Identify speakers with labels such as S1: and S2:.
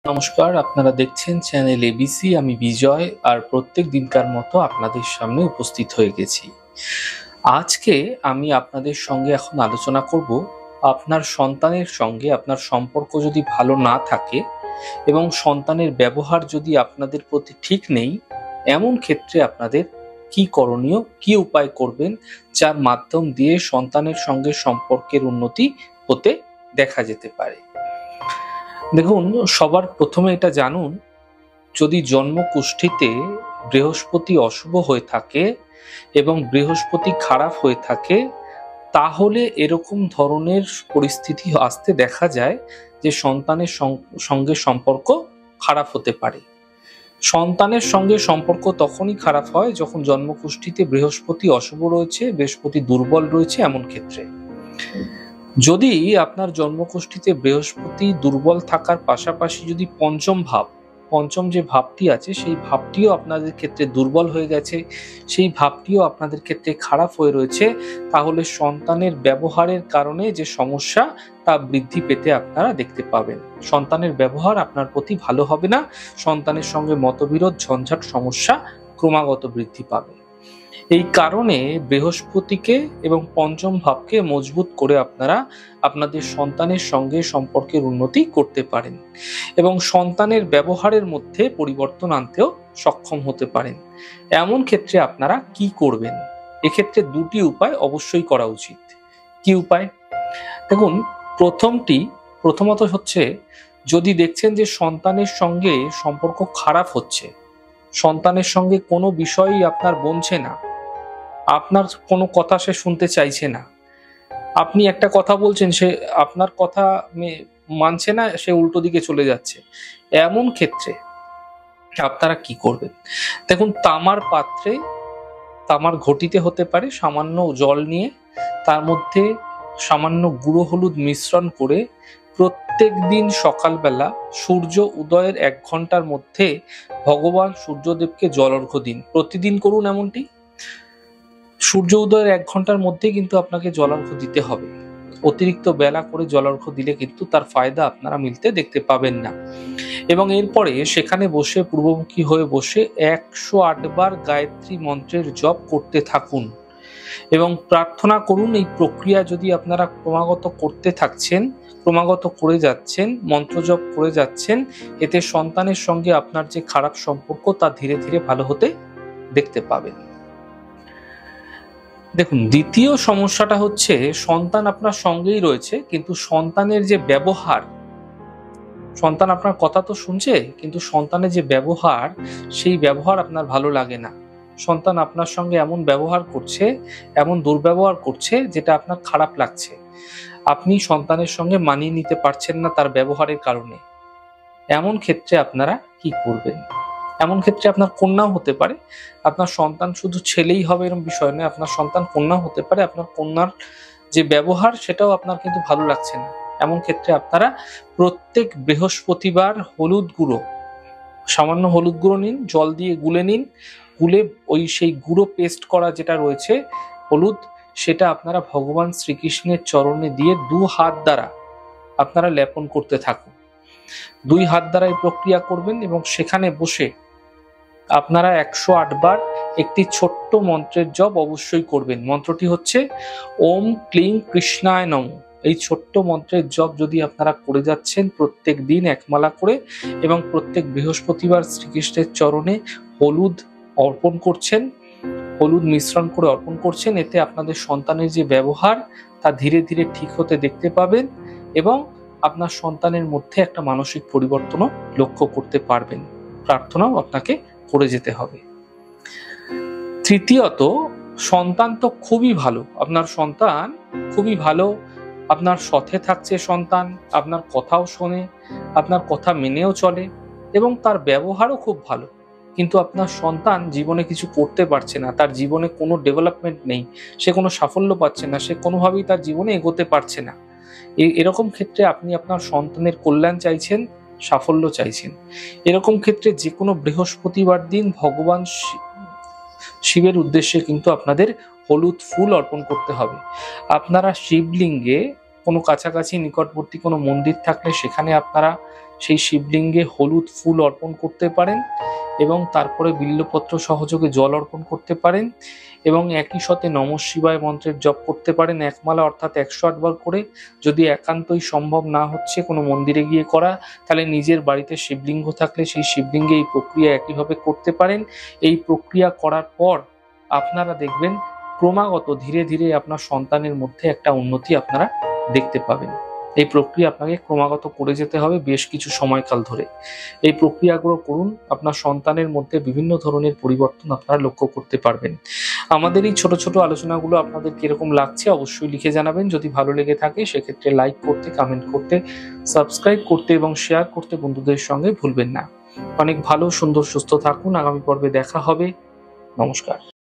S1: নমস্কার, আপনারা দেখছেন চ্যানেল এবিসি। আমি বিজয়, আর প্রত্যেক দিনকার মতো আপনাদের সামনে উপস্থিত হয়ে গেছি। আজকে আমি আপনাদের সঙ্গে এখন আলোচনা করব, আপনার সন্তানের সঙ্গে আপনার সম্পর্ক যদি ভালো না থাকে এবং সন্তানের ব্যবহার যদি আপনাদের প্রতি ঠিক নেই, এমন ক্ষেত্রে আপনাদের কি করণীয়, কি উপায় করবেন যার মাধ্যম দিয়ে সন্তানের সঙ্গে সম্পর্কের উন্নতি হতে দেখা যেতে পারে। দেখুন, সবার প্রথমে এটা জানুন, যদি জন্মকুষ্ঠিতে বৃহস্পতি অশুভ হয়ে থাকে এবং বৃহস্পতি খারাপ হয়ে থাকে, তাহলে এরকম ধরনের পরিস্থিতি আসতে দেখা যায় যে সন্তানের সঙ্গে সম্পর্ক খারাপ হতে পারে। সন্তানের সঙ্গে সম্পর্ক তখনই খারাপ হয় যখন জন্মকুষ্ঠিতে বৃহস্পতি অশুভ রয়েছে, বৃহস্পতি দুর্বল রয়েছে। এমন ক্ষেত্রে যদি আপনার জন্মকুষ্ঠিতে বৃহস্পতি দুর্বল থাকার পাশাপাশি যদি পঞ্চম যে ভাবটি আছে সেই ভাবটিও আপনাদের ক্ষেত্রে দুর্বল হয়ে গেছে, সেই ভাবটিও আপনাদের ক্ষেত্রে খারাপ হয়ে রয়েছে, তাহলে সন্তানের ব্যবহারের কারণে যে সমস্যা তা বৃদ্ধি পেতে আপনারা দেখতে পাবেন। সন্তানের ব্যবহার আপনার প্রতি ভালো হবে না, সন্তানের সঙ্গে মতবিরোধ, ঝঞ্ঝাট, সমস্যা ক্রমাগত বৃদ্ধি পাবে। এই কারণে বৃহস্পতিকে এবং পঞ্চম ভাবকে মজবুত করে আপনারা আপনাদের সন্তানের সঙ্গে সম্পর্কের উন্নতি করতে পারেন এবং সন্তানের ব্যবহারের মধ্যে পরিবর্তন আনতেও সক্ষম হতে পারেন। এমন ক্ষেত্রে আপনারা কি করবেন? এক্ষেত্রে দুটি উপায় অবশ্যই করা উচিত। কি উপায়? দেখুন, প্রথমত হচ্ছে, যদি দেখছেন যে সন্তানের সঙ্গে সম্পর্ক খারাপ হচ্ছে, সন্তানের সঙ্গে কোনো বিষয়ই আপনার বনছে না, আপনার কোনো কথা সে শুনতে চাইছে না, আপনি একটা কথা বলছেন, সে আপনার কথা মানছে না, সে উল্টো দিকে চলে যাচ্ছে, এমন ক্ষেত্রে আপনারা কি করবেন? দেখুন, তামার ঘটিতে হতে পারে সামান্য জল নিয়ে তার মধ্যে সামান্য গুঁড়ো হলুদ মিশ্রণ করে প্রত্যেক দিন সকালবেলা সূর্য উদয়ের 1 ঘন্টার মধ্যে ভগবান সূর্যদেবকে জল অর্ঘ্য দিন। প্রতিদিন করুন এমনটি। সূর্য উদয়ের 1 ঘন্টার মধ্যে কিন্তু আপনাকে জলার্ঘ্য দিতে হবে। অতিরিক্ত বেলা করে জলার্ঘ্য দিলে কিন্তু তার ফায়দা আপনারা মিলতে দেখতে পাবেন না। এবং এরপরে সেখানে বসে পূর্বমুখী হয়ে বসে 108 বার গায়ত্রী মন্ত্রের জপ করতে থাকুন এবং প্রার্থনা করুন। এই প্রক্রিয়া যদি আপনারা ক্রমাগত করতে থাকছেন, ক্রমাগত করে যাচ্ছেন, মন্ত্র জপ করে যাচ্ছেন, এতে সন্তানের সঙ্গে আপনার যে খারাপ সম্পর্ক তা ধীরে ধীরে ভালো হতে দেখতে পাবেন। দেখুন, দ্বিতীয় সমস্যাটা হচ্ছে, সন্তান আপনার সঙ্গেই রয়েছে কিন্তু সন্তানের যে ব্যবহার, সন্তান আপনার কথা তো শুনছে কিন্তু সন্তানের যে ব্যবহার, সেই ব্যবহার আপনার ভালো লাগে না। সন্তান আপনার সঙ্গে এমন ব্যবহার করছে, এমন দুর্ব্যবহার করছে যেটা আপনার খারাপ লাগছে। আপনি সন্তানের সঙ্গে মানিয়ে নিতে পারছেন না তার ব্যবহারের কারণে। এমন ক্ষেত্রে আপনারা কি করবেন? এমন ক্ষেত্রে আপনার কন্যাও হতে পারে, আপনার সন্তান শুধু ছেলেই হবে এরকম বিষয় নয়, আপনার সন্তান কন্যাও হতে পারে। আপনার কন্যার যে ব্যবহার সেটাও আপনার কিন্তু ভালো লাগছে না। এমন ক্ষেত্রে আপনারা প্রত্যেক বৃহস্পতিবার সামান্য হলুদ গুঁড়ো নিন, জল দিয়ে গুলে নিন, গুলে সেই গুঁড়ো পেস্ট করা যেটা রয়েছে হলুদ, সেটা আপনারা ভগবান শ্রীকৃষ্ণের চরণে দিয়ে 2 হাত দ্বারা আপনারা লেপন করতে থাকুন। 2 হাত দ্বারা এই প্রক্রিয়া করবেন এবং সেখানে বসে আপনারা 108 বার একটি ছোট্ট মন্ত্রের জপ অবশ্যই করবেন। মন্ত্রটি হচ্ছে ওম ক্লিং কৃষ্ণায় নমঃ। এই ছোট্ট মন্ত্রের জপ যদি আপনারা করে যাচ্ছেন প্রত্যেক দিন 1 মালা করে এবং প্রত্যেক বৃহস্পতিবার শ্রীকৃষ্ণের চরণে হলুদ অর্পণ করছেন, হলুদ মিশ্রণ করে অর্পণ করছেন, এতে আপনাদের সন্তানের যে ব্যবহার তা ধীরে ধীরে ঠিক হতে দেখতে পাবেন এবং আপনার সন্তানের মধ্যে একটা মানসিক পরিবর্তনও লক্ষ্য করতে পারবেন। প্রার্থনাও আপনাকে করে যেতে হবে। তৃতীয়ত, সন্তান তো খুবই ভালো, আপনার সন্তান খুবই ভালো, আপনার সাথে থাকছে সন্তান, আপনার কথাও শোনে, আপনার কথা মেনেও চলে এবং তার ব্যবহারও খুব ভালো, কিন্তু আপনার সন্তান জীবনে কিছু করতে পারছে না, তার জীবনে কোনো ডেভেলপমেন্ট নেই, সে কোনো সাফল্য পাচ্ছে না, সে কোনোভাবেই তার জীবনে এগোতে পারছে না। এরকম ক্ষেত্রে আপনি আপনার সন্তানের কল্যাণ চাইছেন, সাফল্য চাইছেন। এরকম ক্ষেত্রে যে কোনো বৃহস্পতিবার দিন ভগবান শিবের উদ্দেশ্যে কিন্তু আপনাদের হলুদ ফুল অর্পণ করতে হবে। আপনারা শিবলিঙ্গে কোনো কাছাকাছি নিকটবর্তী কোনো মন্দির থাকলে সেখানে আপনারা সেই শিবলিঙ্গে হলুদ ফুল অর্পণ করতে পারেন এবং তারপরে বিল্বপত্র সহযোগে জল অর্পণ করতে পারেন এবং একই সাথে নমঃ শিবায় মন্ত্রের জপ করতে পারেন একমালা অর্থাৎ 108 বার করে। যদি একান্তই সম্ভব না হচ্ছে কোনো মন্দিরে গিয়ে করা, তাহলে নিজের বাড়িতে শিবলিঙ্গ থাকলে সেই শিবলিঙ্গে এই প্রক্রিয়া একইভাবে করতে পারেন। এই প্রক্রিয়া করার পর আপনারা দেখবেন ক্রমাগত ধীরে ধীরে আপনার সন্তানের মধ্যে একটা উন্নতি আপনারা দেখতে পাবেন। এই প্রক্রিয়া আপনাকে ক্রমাগত করে যেতে হবে বেশ কিছু সময়কাল ধরে। এই প্রক্রিয়াগুলো করুন, আপনার সন্তানের মধ্যে বিভিন্ন ধরনের পরিবর্তন আপনারা লক্ষ্য করতে পারবেন। আমাদের এই ছোট ছোট আলোচনাগুলো আপনাদের কিরকম লাগছে অবশ্যই লিখে জানাবেন। যদি ভালো লেগে থাকে সেক্ষেত্রে লাইক করতে, কমেন্ট করতে, সাবস্ক্রাইব করতে এবং শেয়ার করতে বন্ধুদের সঙ্গে ভুলবেন না। অনেক ভালো, সুন্দর, সুস্থ থাকুন। আগামী পর্বে দেখা হবে। নমস্কার।